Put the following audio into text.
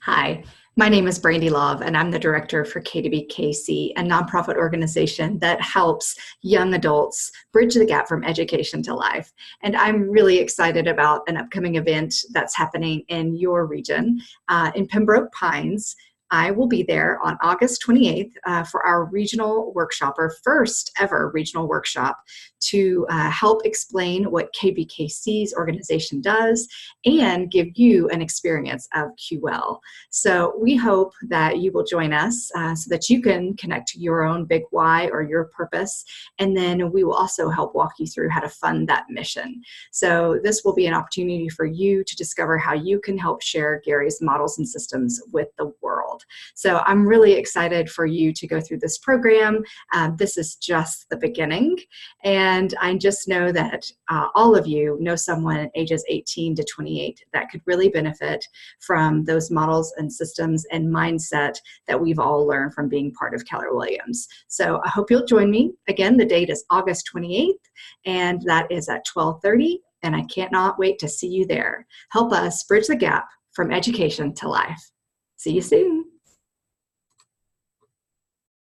Hi, my name is Brandy Love, and I'm the director for KWKC, a nonprofit organization that helps young adults bridge the gap from education to life. And I'm really excited about an upcoming event that's happening in your region, in Pembroke Pines. I will be there on August 28th for our regional workshop, our first ever regional workshop, to help explain what KWKC's organization does and give you an experience of QL. So we hope that you will join us so that you can connect to your own big why or your purpose, and then we will also help walk you through how to fund that mission. So this will be an opportunity for you to discover how you can help share Gary's models and systems with the world. So I'm really excited for you to go through this program. This is just the beginning, and I just know that all of you know someone ages 18 to 28 that could really benefit from those models and systems and mindset that we've all learned from being part of Keller Williams. So I hope you'll join me. Again, the date is August 28th, and that is at 12:30, and I cannot wait to see you there. Help us bridge the gap from education to life. See you soon.